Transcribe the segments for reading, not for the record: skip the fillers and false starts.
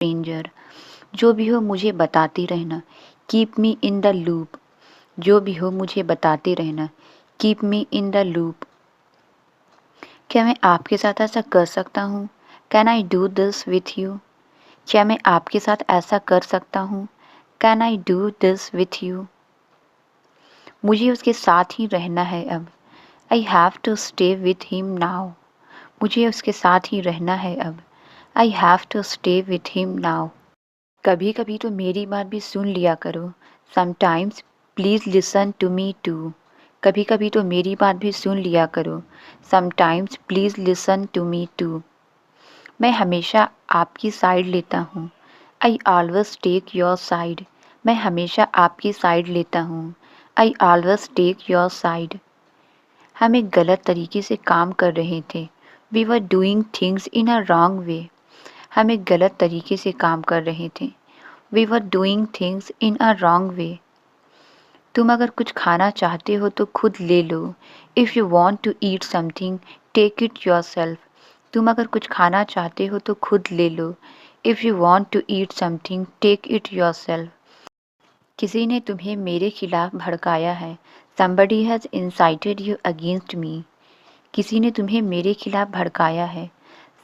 Stranger. जो भी हो मुझे बताती रहना, keep me in the loop. जो भी हो मुझे बताते रहना, keep me in the loop. क्या मैं आपके साथ ऐसा कर सकता हूँ? Can I do this with you? क्या मैं आपके साथ ऐसा कर सकता हूँ? Can I do this with you? मुझे उसके साथ ही रहना है अब। I have to stay with him now. मुझे उसके साथ ही रहना है अब। I have to stay with him now. कभी कभी तो मेरी बात भी सुन लिया करो। Sometimes please listen to me too. कभी कभी तो मेरी बात भी सुन लिया करो। Sometimes please listen to me too. मैं हमेशा आपकी साइड लेता हूँ। I always take your side. मैं हमेशा आपकी साइड लेता हूँ। I always take your side. हम एक गलत तरीके से काम कर रहे थे। We were doing things in a wrong way. हम एक गलत तरीके से काम कर रहे थे। We were doing things in a wrong way. तुम अगर कुछ खाना चाहते हो तो खुद ले लो। If you want to eat something take it yourself. तुम अगर कुछ खाना चाहते हो तो खुद ले लो। If you want to eat something take it yourself. किसी ने तुम्हें मेरे खिलाफ भड़काया है। Somebody has incited you against me. किसी ने तुम्हें मेरे खिलाफ भड़काया है।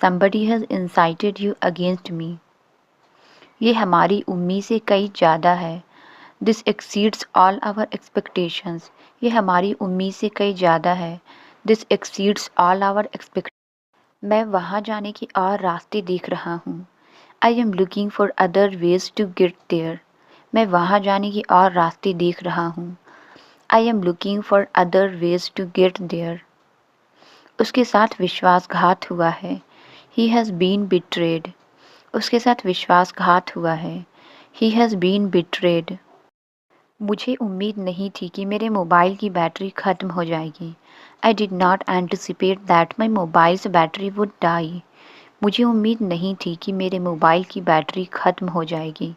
Somebody has incited you against me. ये हमारी उम्मीद से कई ज़्यादा है। This exceeds all our expectations. ये हमारी उम्मीद से कई ज़्यादा है। This exceeds all our expectations. मैं वहाँ जाने की और रास्ते देख रहा हूँ। I am looking for other ways to get there. मैं वहाँ जाने की और रास्ते देख रहा हूँ। I am looking for other ways to get there. उसके साथ विश्वासघात हुआ है। He has been betrayed. उसके साथ विश्वासघात हुआ है। He has been betrayed. मुझे उम्मीद नहीं थी कि मेरे मोबाइल की बैटरी ख़त्म हो जाएगी। I did not anticipate that my mobile's battery would die. मुझे उम्मीद नहीं थी कि मेरे मोबाइल की बैटरी ख़त्म हो जाएगी।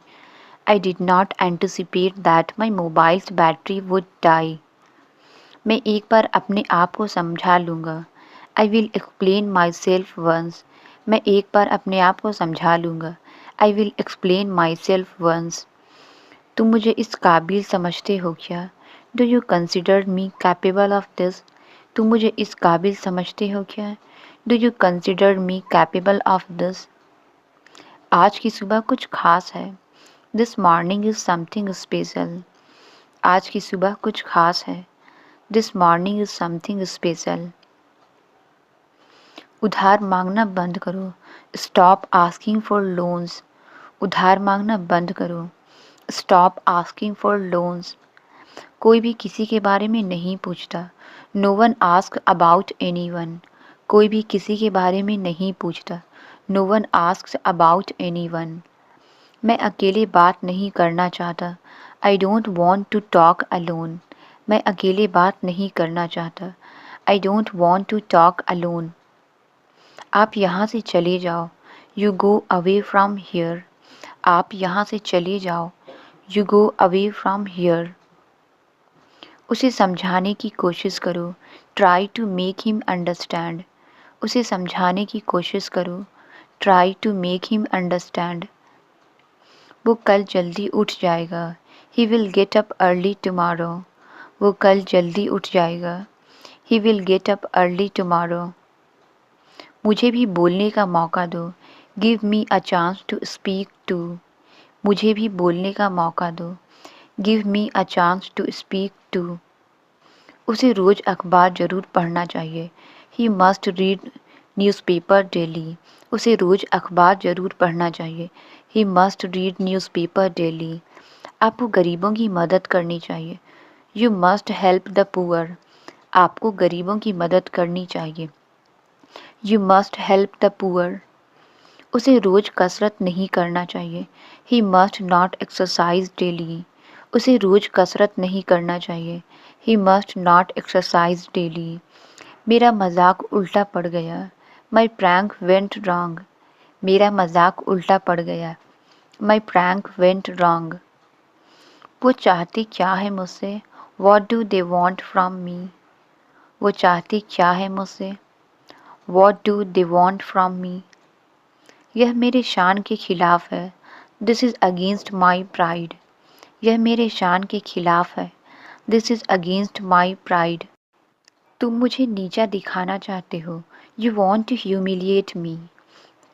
I did not anticipate that my mobile's battery would die. मैं एक बार अपने आप को समझा लूँगा। I will explain myself once. मैं एक बार अपने आप को समझा लूँगा। I will explain myself once. तुम मुझे इस काबिल समझते हो क्या? Do you consider me capable of this? तुम मुझे इस काबिल समझते हो क्या? Do you consider me capable of this? आज की सुबह कुछ खास है। This morning is something special. आज की सुबह कुछ खास है। This morning is something special. उधार मांगना बंद करो। Stop asking for loans. उधार मांगना बंद करो। Stop asking for loans. कोई भी किसी के बारे में नहीं पूछता। No one ask about anyone. कोई भी किसी के बारे में नहीं पूछता। No one asks about anyone. मैं अकेले बात नहीं करना चाहता। I don't want to talk alone. मैं अकेले बात नहीं करना चाहता। I don't want to talk alone. आप यहाँ से चले जाओ। You go away from here. आप यहाँ से चले जाओ। You go away from here. उसे समझाने की कोशिश करो। Try to make him understand. उसे समझाने की कोशिश करो। Try to make him understand. वो कल जल्दी उठ जाएगा। He will get up early tomorrow. वो कल जल्दी उठ जाएगा। He will get up early tomorrow. मुझे भी बोलने का मौका दो। Give me a chance to speak too. मुझे भी बोलने का मौका दो। Give me a chance to speak too. उसे रोज़ अखबार ज़रूर पढ़ना चाहिए। He must read newspaper daily. उसे रोज़ अखबार ज़रूर पढ़ना चाहिए। He must read newspaper daily. आपको गरीबों की मदद करनी चाहिए। You must help the poor. आपको गरीबों की मदद करनी चाहिए। You must help the poor. उसे रोज़ कसरत नहीं करना चाहिए। He must not exercise daily. उसे रोज़ कसरत नहीं करना चाहिए। He must not exercise daily. मेरा मजाक उल्टा पड़ गया। माई प्रैंक वेंट रॉन्ग। मेरा मजाक उल्टा पड़ गया। माई प्रैंक वेंट रॉन्ग। वो चाहते क्या है मुझसे? What do they want from me? वो चाहते क्या है मुझसे? What do they want from me? यह मेरे शान के खिलाफ है। This is against my pride. यह मेरे शान के खिलाफ है। This is against my pride. तुम मुझे नीचा दिखाना चाहते हो। You want to humiliate me.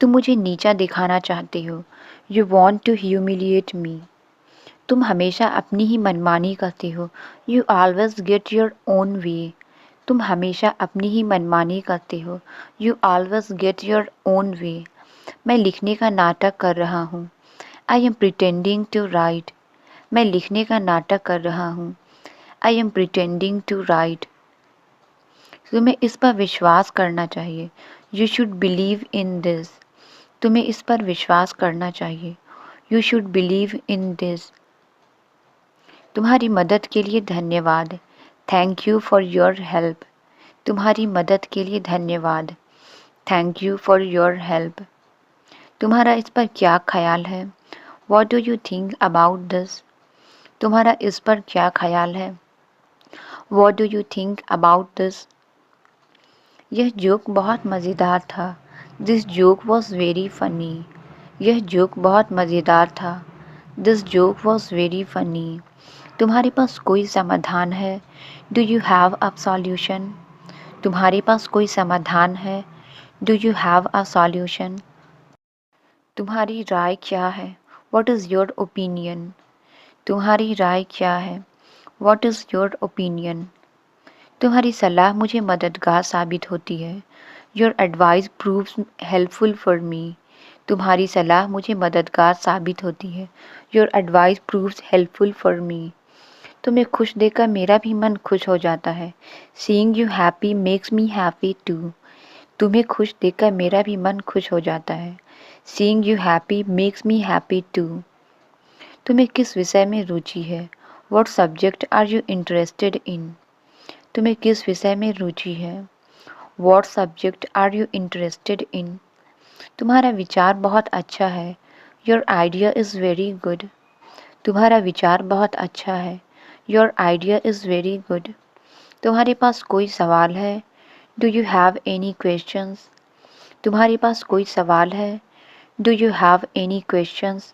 तुम मुझे नीचा दिखाना चाहते हो। You want to humiliate me. तुम हमेशा अपनी ही मनमानी करते हो। You always get your own way. तुम हमेशा अपनी ही मनमानी करते हो। You always get your own way. मैं लिखने का नाटक कर रहा हूँ। I am pretending to write. मैं लिखने का नाटक कर रहा हूँ। I am pretending to write. तुम्हें इस पर विश्वास करना चाहिए। You should believe in this. तुम्हें इस पर विश्वास करना चाहिए। You should believe in this. तुम्हारी मदद के लिए धन्यवाद। Thank you for your help. तुम्हारी मदद के लिए धन्यवाद। Thank you for your help. तुम्हारा इस पर क्या ख्याल है? What do you think about this? तुम्हारा इस पर क्या ख्याल है? What do you think about this? यह जोक बहुत मज़ेदार था। This joke was very funny. यह जोक बहुत मज़ेदार था। This joke was very funny. तुम्हारे पास कोई समाधान है? Do you have a solution? तुम्हारे पास कोई समाधान है? Do you have a solution? तुम्हारी राय क्या है? What is your opinion? तुम्हारी राय क्या है? What is your opinion? तुम्हारी सलाह मुझे मददगार साबित होती है। Your advice proves helpful for me. तुम्हारी सलाह मुझे मददगार साबित होती है। Your advice proves helpful for me. तुम्हें खुश देखकर मेरा भी मन खुश हो जाता है। Seeing you happy makes me happy too. तुम्हें खुश देखकर मेरा भी मन खुश हो जाता है। Seeing you happy makes me happy too. तुम्हें किस विषय में रुचि है? What subject are you interested in? तुम्हें किस विषय में रुचि है? What subject are you interested in? तुम्हारा विचार बहुत अच्छा है। Your idea is very good. तुम्हारा विचार बहुत अच्छा है। Your idea is very good. तुम्हारे पास कोई सवाल है? Do you have any questions? तुम्हारे पास कोई सवाल है? Do you have any questions?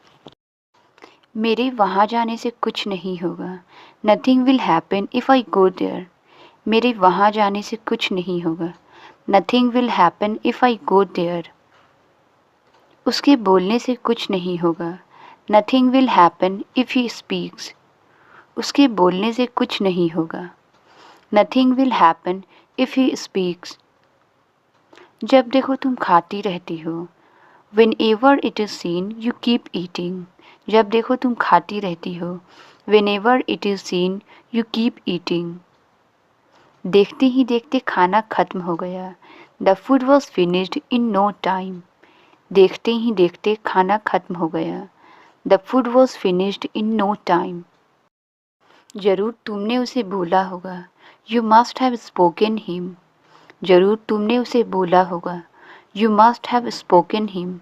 मेरे वहाँ जाने से कुछ नहीं होगा। Nothing will happen if I go there. मेरे वहाँ जाने से कुछ नहीं होगा। Nothing will happen if I go there. उसके बोलने से कुछ नहीं होगा। Nothing will happen if he speaks. उसके बोलने से कुछ नहीं होगा। Nothing will happen if he speaks. जब देखो तुम खाती रहती हो। Whenever it is seen, you keep eating. जब देखो तुम खाती रहती हो। Whenever it is seen, you keep eating. देखते ही देखते खाना खत्म हो गया। The food was finished in no time. देखते ही देखते खाना खत्म हो गया। The food was finished in no time. जरूर तुमने उसे बोला होगा। You must have spoken him. जरूर तुमने उसे बोला होगा। You must have spoken him.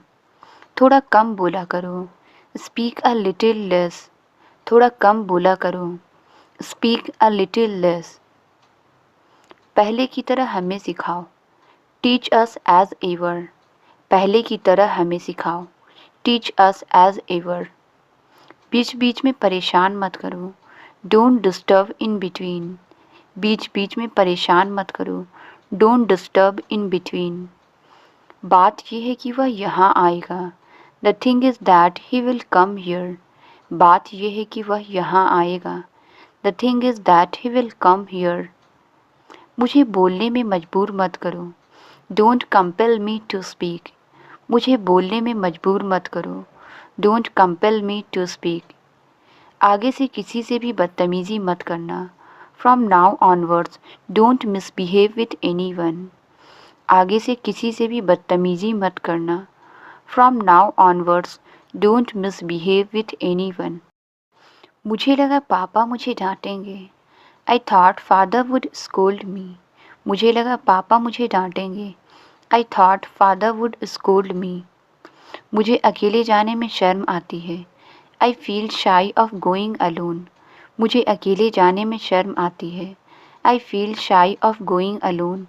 थोड़ा कम बोला करो। Speak a little less. थोड़ा कम बोला करो। Speak a little less. पहले की तरह हमें सिखाओ। Teach us as ever. पहले की तरह हमें सिखाओ। Teach us as ever. बीच बीच में परेशान मत करो। Don't disturb in between. बीच बीच में परेशान मत करो। Don't disturb in between. बात यह है कि वह यहाँ आएगा। The thing is that he will come here. बात यह है कि वह यहाँ आएगा। The thing is that he will come here. मुझे बोलने में मजबूर मत करो। Don't compel me to speak. मुझे बोलने में मजबूर मत करो। Don't compel me to speak. आगे से किसी से भी बदतमीज़ी मत करना। From now onwards, don't misbehave with anyone. आगे से किसी से भी बदतमीज़ी मत करना। From now onwards, don't misbehave with anyone. मुझे लगा पापा मुझे डांटेंगे। I thought father would scold me. मुझे लगा पापा मुझे डांटेंगे। I thought father would scold me. मुझे अकेले जाने में शर्म आती है। I feel shy of going alone. मुझे अकेले जाने में शर्म आती है। I feel shy of going alone.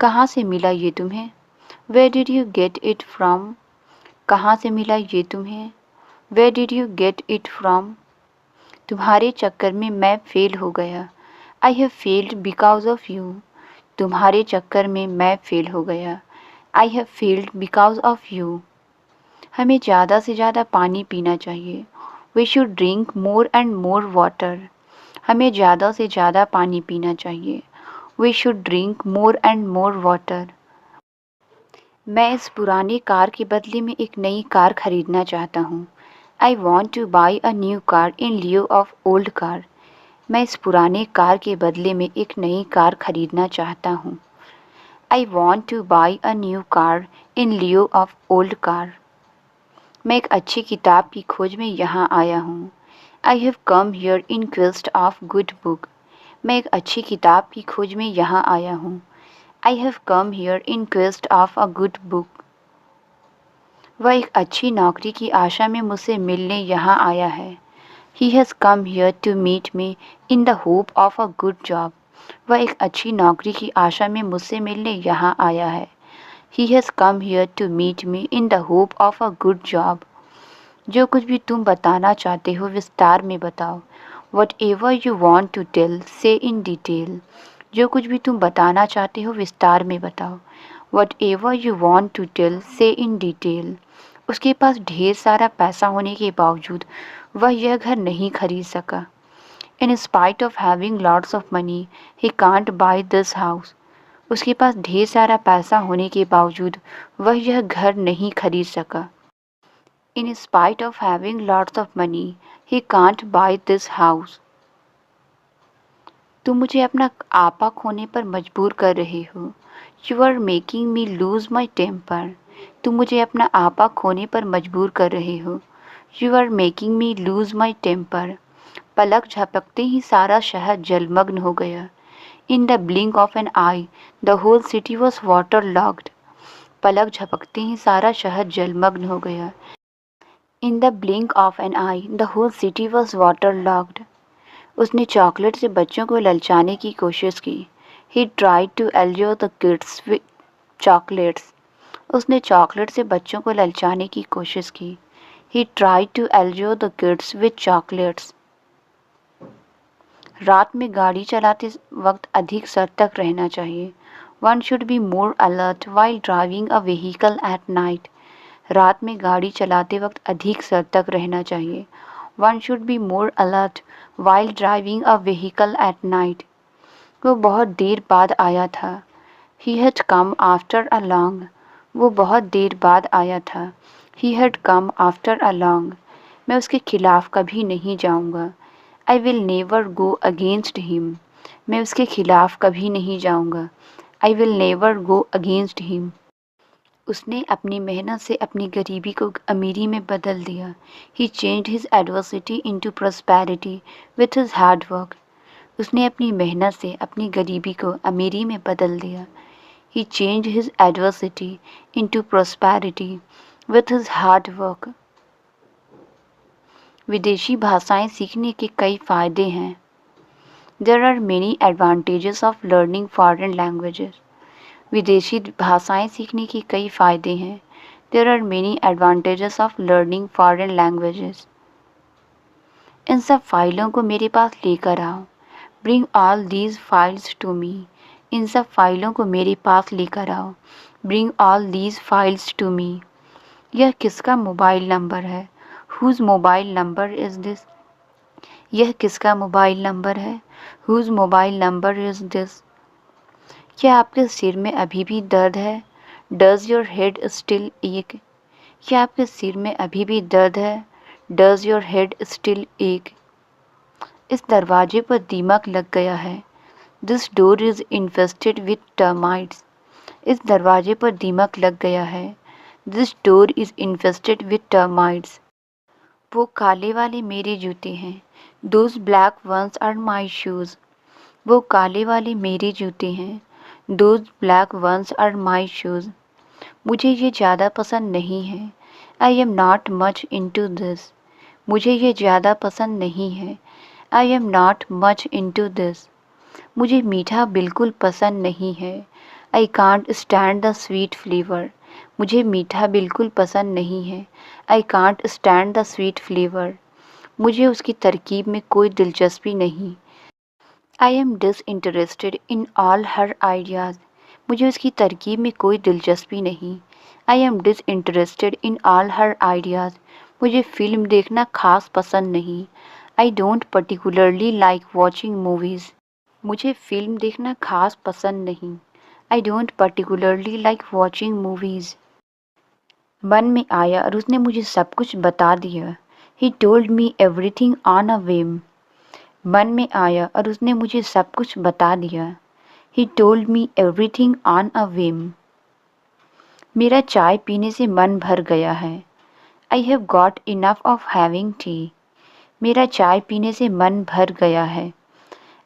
कहाँ से मिला ये तुम्हें? Where did you get it from? कहाँ से मिला ये तुम्हें? Where did you get it from? तुम्हारे चक्कर में मैं फेल हो गया। I have failed because of you. तुम्हारे चक्कर में मैं फेल हो गया। I have failed because of you. हमें ज़्यादा से ज़्यादा पानी पीना चाहिए। We should drink more and more water. हमें ज़्यादा से ज़्यादा पानी पीना चाहिए। We should drink more and more water. मैं इस पुरानी कार के बदले में एक नई कार खरीदना चाहता हूँ। I want to buy a new car in lieu of old car. मैं इस पुराने कार के बदले में एक नई कार खरीदना चाहता हूँ। I want to buy a new car in lieu of old car. मैं एक अच्छी किताब की खोज में यहाँ आया हूँ। I have come here in quest of good book. मैं एक अच्छी किताब की खोज में यहाँ आया हूँ। I have come here in quest of a good book. वह एक अच्छी नौकरी की आशा में मुझसे मिलने यहाँ आया है। He has come here to meet me in the hope of a good job. वह एक अच्छी नौकरी की आशा में मुझसे मिलने यहाँ आया है। He has come here to meet me in the hope of a good job. जो कुछ भी तुम बताना चाहते हो विस्तार में बताओ। Whatever you want to tell, say in detail. जो कुछ भी तुम बताना चाहते हो विस्तार में बताओ। Whatever you want to tell, say in detail. उसके पास ढेर सारा पैसा होने के बावजूद वह यह घर नहीं खरीद सका। In spite of having lots of money, he can't buy this house. उसके पास ढेर सारा पैसा होने के बावजूद वह यह घर नहीं खरीद सका। In spite of having lots of money, he can't buy this house. तुम मुझे अपना आपा खोने पर मजबूर कर रहे हो। You are making me lose my temper. तुम मुझे अपना आपा खोने पर मजबूर कर रहे हो। You are making me lose my temper. पलक झपकते ही सारा शहर जलमग्न हो गया। In the blink of an eye, the whole city was waterlogged. पलक झपकते ही सारा शहर जलमग्न हो गया। In the blink of an eye, the whole city was waterlogged. उसने चॉकलेट से बच्चों को ललचाने की कोशिश की। He tried to allure the kids with chocolates. उसने चॉकलेट से बच्चों को ललचाने की कोशिश की। He tried to allure the kids with chocolates. रात में गाड़ी चलाते वक्त अधिक सतर्क रहना चाहिए। One should be more alert while driving a vehicle at night. रात में गाड़ी चलाते वक्त अधिक सतर्क रहना चाहिए। One should be more alert while driving a vehicle at night. वो बहुत देर बाद आया था। He had come after a long. वो बहुत देर बाद आया था। He had come after a long. मैं उसके खिलाफ कभी नहीं जाऊंगा। I will never go against him. मैं उसके खिलाफ कभी नहीं जाऊंगा। I will never go against him. उसने अपनी मेहनत से अपनी गरीबी को अमीरी में बदल दिया। He changed his adversity into prosperity with his hard work. उसने अपनी मेहनत से अपनी गरीबी को अमीरी में बदल दिया। He changed his adversity into prosperity with his hard work. विदेशी भाषाएं सीखने के कई फ़ायदे हैं। There are many advantages of learning foreign languages. विदेशी भाषाएं सीखने के कई फ़ायदे हैं। There are many advantages of learning foreign languages. इन सब फाइलों को मेरे पास लेकर आओ। Bring all these files to me. इन सब फाइलों को मेरे पास लेकर आओ। Bring all these files to me. यह किसका मोबाइल नंबर है? Whose mobile number is this? यह किसका मोबाइल नंबर है? Whose mobile number is this? क्या आपके सिर में अभी भी दर्द है? Does your head still ache? क्या आपके सिर में अभी भी दर्द है? Does your head still ache? इस दरवाजे पर दीमक लग गया है। This door is infested with termites. इस दरवाजे पर दीमक लग गया है। This door is infested with termites. वो काले वाले मेरे जूते हैं। Those black ones are my shoes. वो काले वाले मेरे जूते हैं। Those black ones are my shoes. मुझे ये ज़्यादा पसंद नहीं है। I am not much into this. मुझे ये ज़्यादा पसंद नहीं है। I am not much into this. मुझे मीठा बिल्कुल पसंद नहीं है। I can't stand the sweet flavor. मुझे मीठा बिल्कुल पसंद नहीं है। I can't stand the sweet flavour. मुझे उसकी तरकीब में कोई दिलचस्पी नहीं। I am disinterested in all her ideas. मुझे उसकी तरकीब में कोई दिलचस्पी नहीं। I am disinterested in all her ideas. मुझे फ़िल्म देखना खास पसंद नहीं। I don't particularly like watching movies. मुझे फ़िल्म देखना खास पसंद नहीं। I don't particularly like watching movies. मन में आया और उसने मुझे सब कुछ बता दिया। He told me everything on a whim। मन में आया और उसने मुझे सब कुछ बता दिया। He told me everything on a whim। मेरा चाय पीने से मन भर गया है। I have got enough of having T. मेरा चाय पीने से मन भर गया है।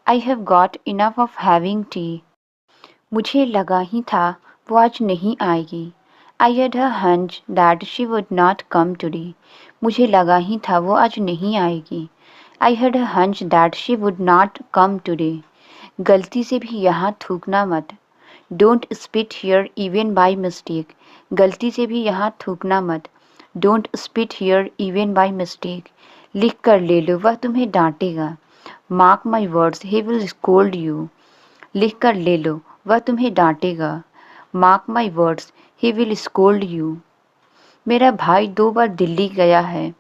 I have got enough of having T. मुझे लगा ही था वो आज नहीं आएगी। आई had a hunch that she would not come today. मुझे लगा ही था वो आज नहीं आएगी। आई had a hunch that she would not come today. गलती से भी यहाँ थूकना मत। Don't spit here even by mistake. गलती से भी यहाँ थूकना मत। Don't spit here even by mistake. लिख कर ले लो, वह तुम्हें डांटेगा। Mark my words, he will scold you. लिख कर ले लो, वह तुम्हें डांटेगा। Mark my words, he will scold you. मेरा भाई 2 बार दिल्ली गया है।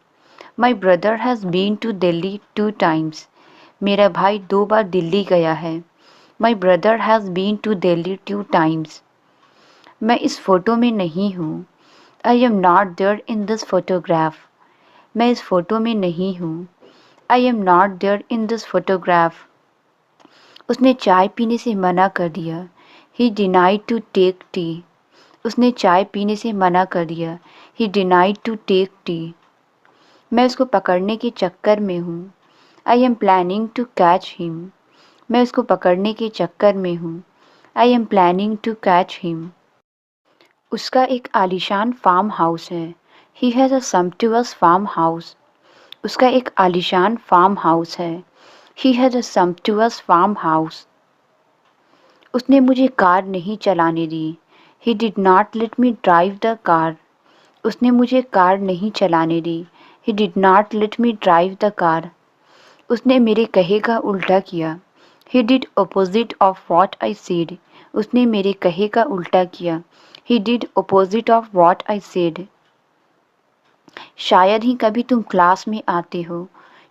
My brother has been to Delhi 2 times. मेरा भाई 2 बार दिल्ली गया है। My brother has been to Delhi 2 times. मैं इस फ़ोटो में नहीं हूँ। I am not there in this photograph. मैं इस फ़ोटो में नहीं हूँ। I am not there in this photograph. उसने चाय पीने से मना कर दिया। He denied to take tea. उसने चाय पीने से मना कर दिया। He denied to take tea. मैं उसको पकड़ने के चक्कर में हूँ। I am planning to catch him. मैं उसको पकड़ने के चक्कर में हूँ। I am planning to catch him. उसका एक आलीशान फार्म हाउस है। He has a sumptuous farm house. उसका एक आलीशान फार्म हाउस है। He has a sumptuous farm house. उसने मुझे कार नहीं चलाने दी। He did not let me drive the car. उसने मुझे कार नहीं चलाने दी। He did not let me drive the car. उसने मेरे कहे का उल्टा किया। He did opposite of what I said. उसने मेरे कहे का उल्टा किया। He did opposite of what I said. शायद ही कभी तुम क्लास में आते हो।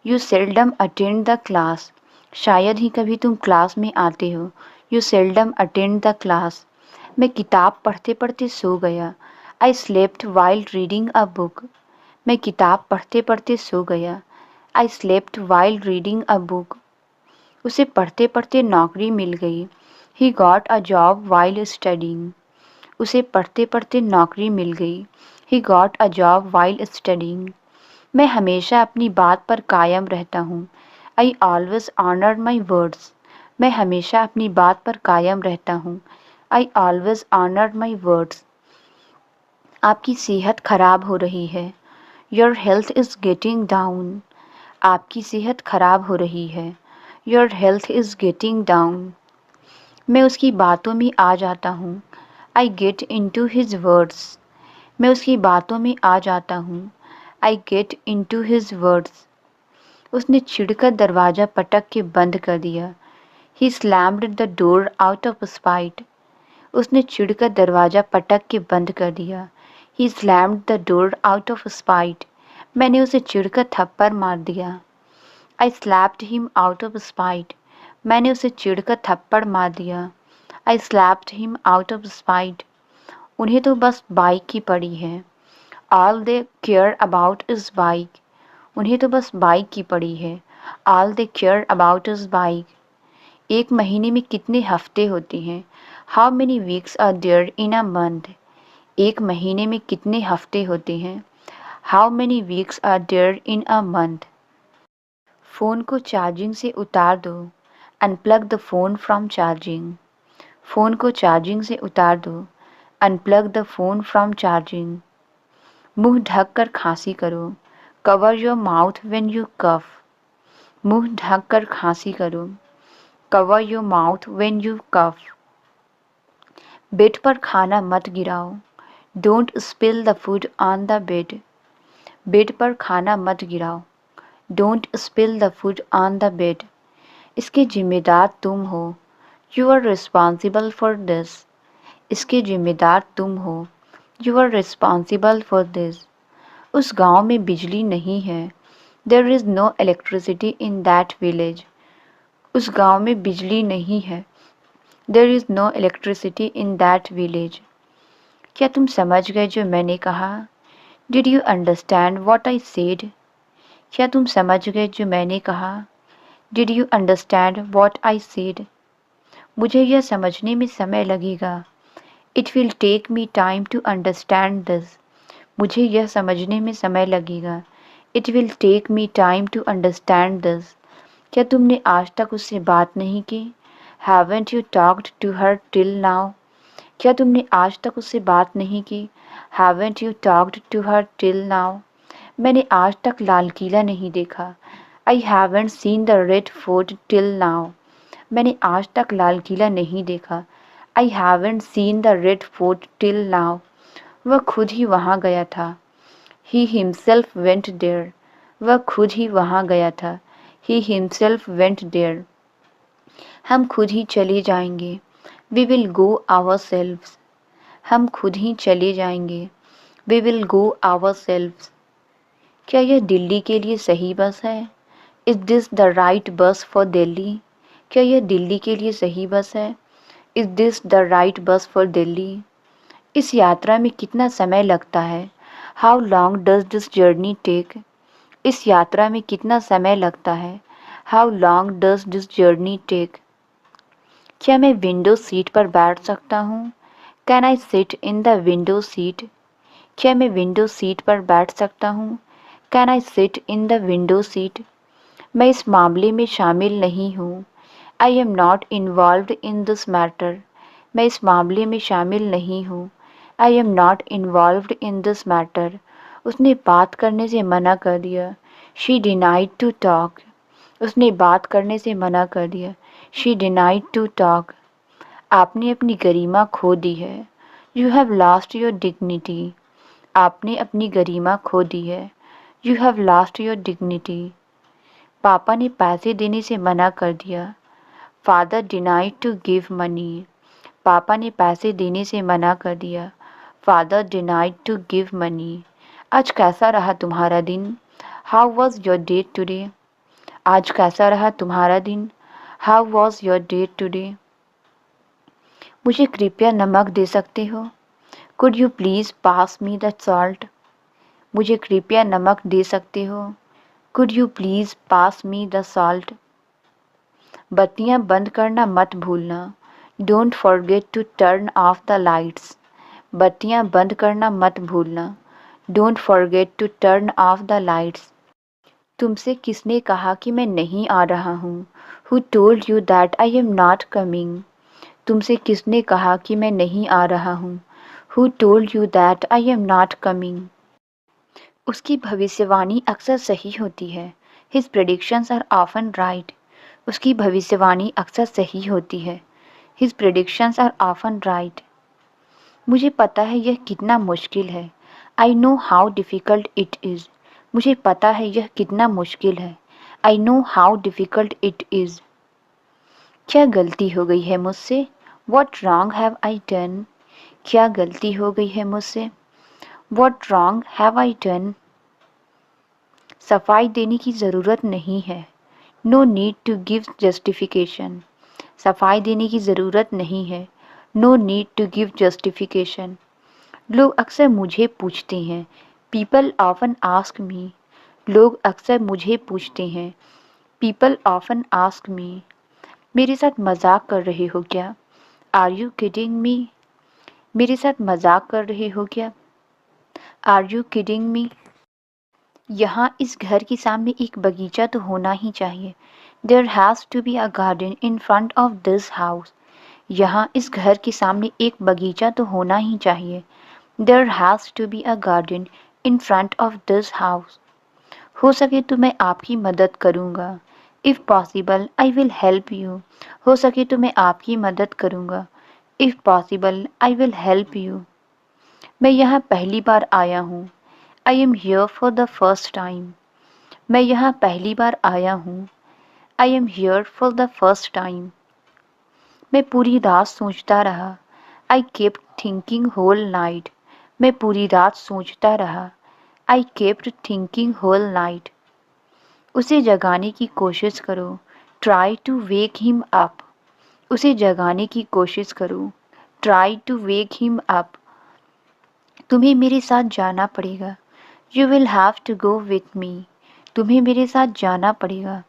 You seldom attend the class. शायद ही कभी तुम क्लास में आते हो। You seldom attend the class. मैं किताब पढ़ते पढ़ते सो गया। I slept while reading a book. मैं किताब पढ़ते पढ़ते सो गया। I slept while reading a book. उसे पढ़ते पढ़ते नौकरी मिल गई। He got a job while studying. उसे पढ़ते पढ़ते नौकरी मिल गई। He got a job while studying. मैं हमेशा अपनी बात पर कायम रहता हूँ। I always honour my words. मैं हमेशा अपनी बात पर कायम रहता हूँ। I always honour my words. आपकी सेहत खराब हो रही है। Your health is getting down. आपकी सेहत खराब हो रही है। Your health is getting down. मैं उसकी बातों में आ जाता हूँ। I get into his words. मैं उसकी बातों में आ जाता हूँ। I get into his words. उसने चिढ़कर दरवाज़ा पटक के बंद कर दिया। He slammed the door out of spite. उसने चिढ़कर दरवाज़ा पटक के बंद कर दिया। He slammed the door out of spite. मैंने उसे चिढ़कर थप्पड़ मार दिया। I slapped him out of spite. मैंने उसे चिढ़कर थप्पड़ मार दिया। I slapped him out of spite. उन्हें तो बस बाइक की पड़ी है। All they care about is bike. उन्हें तो बस बाइक की पड़ी है। All they care about is bike. एक महीने में कितने हफ्ते होते हैं। How many weeks are there in a month. एक महीने में कितने हफ्ते होते हैं। How many weeks are there in a month. Phone को चार्जिंग से उतार दो। Unplug the phone from charging. Phone को चार्जिंग से उतार दो। Unplug the phone from charging. मुंह ढक कर खांसी करो। Cover your mouth when you cough. मुंह ढक कर खांसी करो। Cover your mouth when you cough. Bed पर खाना मत गिराओ। Don't spill the food on the bed. Bed पर खाना मत गिराओ। Don't spill the food on the bed. इसके जिम्मेदार तुम हो। You are responsible for this. इसके जिम्मेदार तुम हो। You are responsible for this. उस गांव में बिजली नहीं है। There is no electricity in that village. उस गांव में बिजली नहीं है। There is no electricity in that village. क्या तुम समझ गए जो मैंने कहा? Did you understand what I said? क्या तुम समझ गए जो मैंने कहा? Did you understand what I said? मुझे यह समझने में समय लगेगा। It will take me time to understand this. मुझे यह समझने में समय लगेगा। It will take me time to understand this. क्या तुमने आज तक उससे बात नहीं की? Haven't you talked to her till now? क्या तुमने आज तक उससे बात नहीं की? Haven't you talked to her till now? मैंने आज तक लाल किला नहीं देखा। I haven't seen the Red Fort till now. मैंने आज तक लाल किला नहीं देखा। I haven't seen the Red Fort till now. वह खुद ही वहाँ गया था। He himself went there. वह खुद ही वहाँ गया था। He himself went there. हम खुद ही चले जाएंगे। We will go ourselves. हम खुद ही चले जाएंगे। We will go ourselves. क्या यह दिल्ली के लिए सही बस है? Is this the right bus for Delhi? क्या यह दिल्ली के लिए सही बस है? Is this the right bus for Delhi? इस यात्रा में कितना समय लगता है? How long does this journey take? इस यात्रा में कितना समय लगता है? How long does this journey take? क्या मैं विंडो सीट पर बैठ सकता हूँ? Can I sit in the window seat? क्या मैं विंडो सीट पर बैठ सकता हूँ? Can I sit in the window seat? मैं इस मामले में शामिल नहीं हूँ। I am not involved in this matter. मैं इस मामले में शामिल नहीं हूँ। I am not involved in this matter. उसने बात करने से मना कर दिया। She denied to talk. उसने बात करने से मना कर दिया। She denied to talk. आपने अपनी गरिमा खो दी है। You have lost your dignity. आपने अपनी गरिमा खो दी है। You have lost your dignity. पापा ने पैसे देने से मना कर दिया। Father denied to give money. पापा ने पैसे देने से मना कर दिया। Father denied to give money. आज कैसा रहा तुम्हारा दिन? How was your day today? आज कैसा रहा तुम्हारा दिन? How was your day today? मुझे कृपया नमक दे सकते हो? Could you please pass me the salt? मुझे कृपया नमक दे सकते हो? Could you please pass me the salt? बत्तियां बंद करना मत भूलना। Don't forget to turn off the lights. बत्तियां बंद करना मत भूलना। Don't forget to turn off the lights. तुमसे किसने कहा कि मैं नहीं आ रहा हूँ? Who told you that I am not coming? तुमसे किसने कहा कि मैं नहीं आ रहा हूँ? Who told you that I am not coming? उसकी भविष्यवाणी अक्सर सही होती है। His predictions are often right. उसकी भविष्यवाणी अक्सर सही होती है। His predictions are often right. मुझे पता है यह कितना मुश्किल है। I know how difficult it is. मुझे पता है यह कितना मुश्किल है। I know how difficult it is. क्या गलती हो गई है मुझसे? What wrong have I done? क्या गलती हो गई है मुझसे? What wrong have I done? सफाई देने की ज़रूरत नहीं है। No need to give justification. सफाई देने की ज़रूरत नहीं है। No need to give justification. लोग अक्सर मुझे पूछते हैं। People often ask me. लोग अक्सर मुझे पूछते हैं। People often ask me. मेरे साथ मजाक कर रहे हो क्या? Are you kidding me? मेरे साथ मजाक कर रहे हो क्या? Are you kidding me? यहाँ इस घर के सामने एक बगीचा तो होना ही चाहिए। There has to be a garden in front of this house. यहाँ इस घर के सामने एक बगीचा तो होना ही चाहिए। There has to be a garden in front of this house. हो सके तो मैं आपकी मदद करूँगा। If possible I will help you. हो सके तो मैं आपकी मदद करूँगा। If possible I will help you. मैं यहाँ पहली बार आया हूँ। I am here for the first time. मैं यहाँ पहली बार आया हूँ। I am here for the first time. मैं पूरी रात सोचता रहा। I kept thinking whole night. मैं पूरी रात सोचता रहा। I kept thinking whole night. उसे जगाने की कोशिश करो। Try to wake him up. उसे जगाने की कोशिश करो। Try to wake him up. तुम्हें मेरे साथ जाना पड़ेगा। You will have to go with me. तुम्हें मेरे साथ जाना पड़ेगा।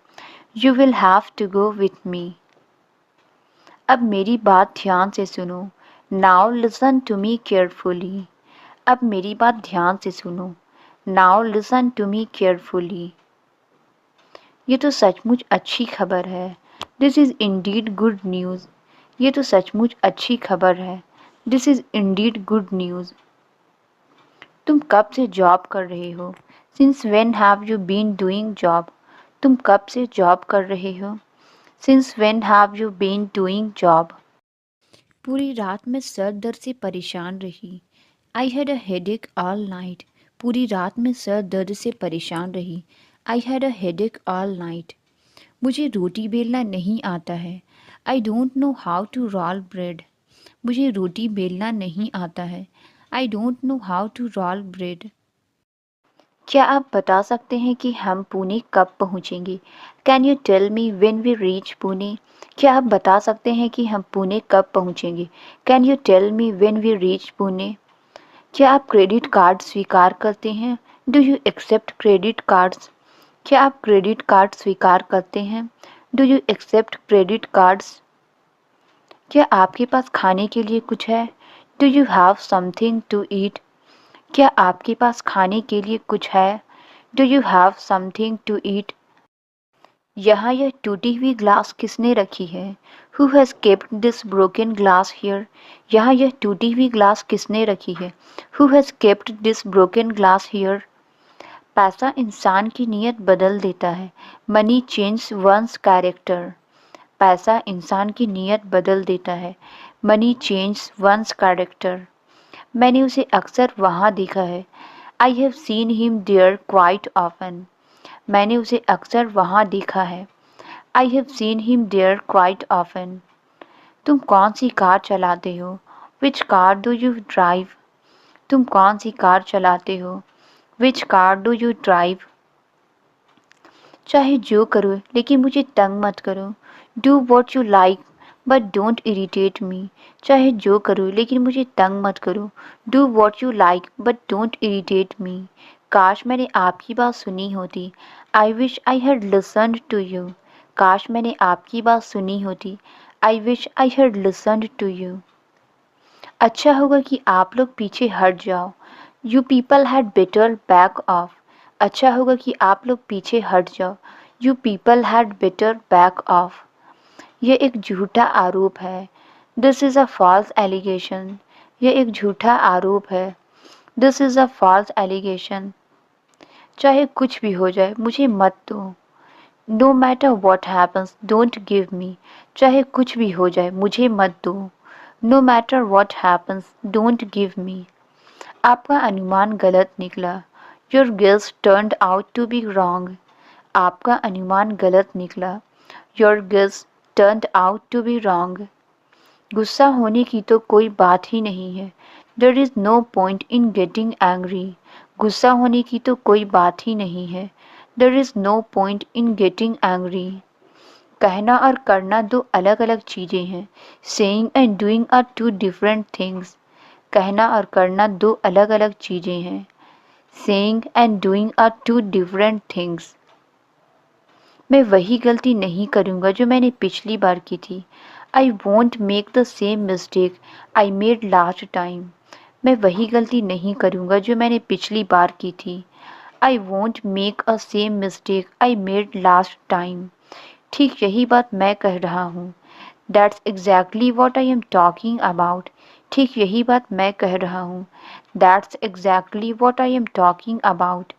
You will have to go with me. अब मेरी बात ध्यान से सुनो। Now listen to me carefully. अब मेरी बात ध्यान से सुनो। Now listen to me carefully. ये तो सचमुच अच्छी खबर है। This is indeed good news. ये तो सचमुच अच्छी खबर है। This is indeed good news. तुम कब से जॉब कर रहे हो? Since when have you been doing job? तुम कब से जॉब कर रहे हो? Since when have you been doing job? पूरी रात मैं सर दर्द से परेशान रही। I had a headache all night. पूरी रात मैं सर दर्द से परेशान रही। I had a headache all night. मुझे रोटी बेलना नहीं आता है। I don't know how to roll bread. मुझे रोटी बेलना नहीं आता है। I don't know how to roll bread. क्या आप बता सकते हैं कि हम पुणे कब पहुँचेंगे? Can you tell me when we reach Pune? क्या आप बता सकते हैं कि हम पुणे कब पहुँचेंगे? Can you tell me when we reach Pune? क्या आप क्रेडिट कार्ड स्वीकार करते हैं? Do you accept credit cards? क्या आप क्रेडिट कार्ड स्वीकार करते हैं? Do you accept credit cards? क्या आपके पास खाने के लिए कुछ है? Do you have something to eat? क्या आपके पास खाने के लिए कुछ है? Do you have something to eat? यहाँ यह टूटी हुई ग्लास किसने रखी है? Who has kept this broken glass here? यहाँ यह टूटी हुई ग्लास किसने रखी है? Who has kept this broken glass here? पैसा इंसान की नीयत बदल देता है। Money change once character. पैसा इंसान की नीयत बदल देता है। Money change once character. मैंने उसे अक्सर वहाँ देखा है। I have seen him there quite often. मैंने उसे अक्सर वहाँ देखा है। I have seen him there quite often. तुम कौन सी कार चलाते हो? Which car do you drive? तुम कौन सी कार चलाते हो? Which car do you drive? चाहे जो करो लेकिन मुझे तंग मत करो। Do what you like but don't irritate me. चाहे जो करो लेकिन मुझे तंग मत करो। Do what you like but don't irritate me. काश मैंने आपकी बात सुनी होती। I wish I had listened to you. काश मैंने आपकी बात सुनी होती। I wish I had listened to you. अच्छा होगा कि आप लोग पीछे हट जाओ। You people had better back off. अच्छा होगा कि आप लोग पीछे हट जाओ। You people had better back off. यह एक झूठा आरोप है। This is a false allegation. यह एक झूठा आरोप है। This is a false allegation. चाहे कुछ भी हो जाए मुझे मत दो। No matter what happens don't give me. चाहे कुछ भी हो जाए मुझे मत दो। No matter what happens don't give me. आपका अनुमान गलत निकला। Your guess turned out to be wrong. आपका अनुमान गलत निकला। Your guess turned out to be wrong. गुस्सा होने की तो कोई बात ही नहीं है। There is no point in getting angry. गुस्सा होने की तो कोई बात ही नहीं है। There is no point in getting angry. कहना और करना दो अलग अलग चीज़ें हैं। Saying and doing are two different things. कहना और करना दो अलग अलग चीज़ें हैं। Saying and doing are two different things. मैं वही गलती नहीं करूँगा जो मैंने पिछली बार की थी। I won't make the same mistake I made last time. मैं वही गलती नहीं करूँगा जो मैंने पिछली बार की थी। I won't make a same mistake I made last time. ठीक यही बात मैं कह रहा हूँ। That's exactly what I am talking about. ठीक यही बात मैं कह रहा हूँ। That's exactly what I am talking about.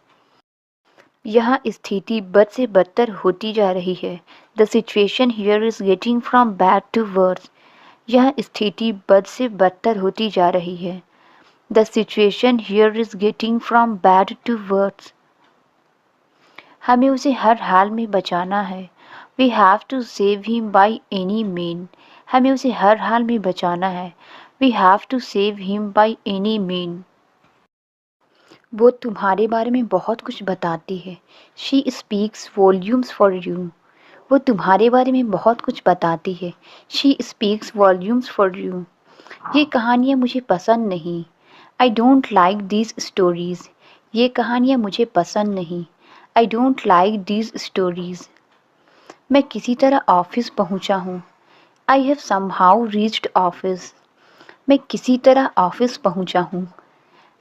यहाँ स्थिति बद से बदतर होती जा रही है। The situation here is getting from bad to worse. यह स्थिति बद से बदतर होती जा रही है। The situation here is getting from bad to words. हमें उसे हर हाल में बचाना है। We have to save him by any mean. हमें उसे हर हाल में बचाना है। We have to save him by any mean. वो तुम्हारे बारे में बहुत कुछ बताती है। She speaks volumes for you. वो तुम्हारे बारे में बहुत कुछ बताती है। She speaks volumes for you. ये कहानियाँ मुझे पसंद नहीं। I don't like these stories. ये कहानियाँ मुझे पसंद नहीं। I don't like these stories. मैं किसी तरह ऑफिस पहुँचा हूँ। I have somehow reached office. मैं किसी तरह ऑफिस पहुँचा हूँ।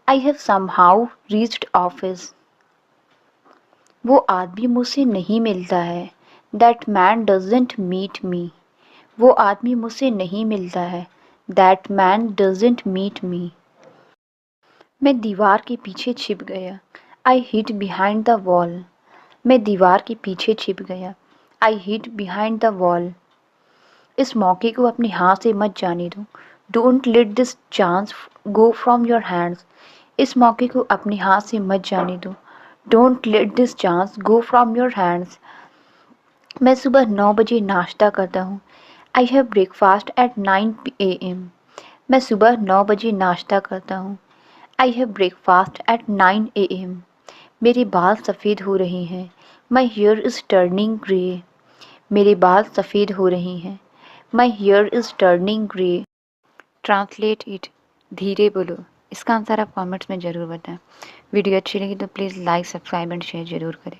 I have somehow reached office. वो आदमी मुझसे नहीं मिलता है। That man doesn't meet me. वो आदमी मुझसे नहीं मिलता है। That man doesn't meet me. मैं दीवार के पीछे छिप गया। I hid behind the wall. मैं दीवार के पीछे छिप गया। I hid behind the wall. इस मौके को अपने हाथ से मत जाने दो। Don't let this chance go from your hands. इस मौके को अपने हाथ से मत जाने दो। Don't let this chance go from your hands. मैं सुबह 9 बजे नाश्ता करता हूँ। I have breakfast at 9 AM। मैं सुबह 9 बजे नाश्ता करता हूँ। I have breakfast at 9 AM। मेरे बाल सफ़ेद हो रहे हैं। My here is turning grey. मेरे बाल सफ़ेद हो रहे हैं। My here is turning grey. Translate it. धीरे बोलो। इसका आंसर आप कमेंट्स में ज़रूर बताएं। वीडियो अच्छी लगी तो please like, subscribe and share ज़रूर करें।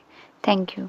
Thank you.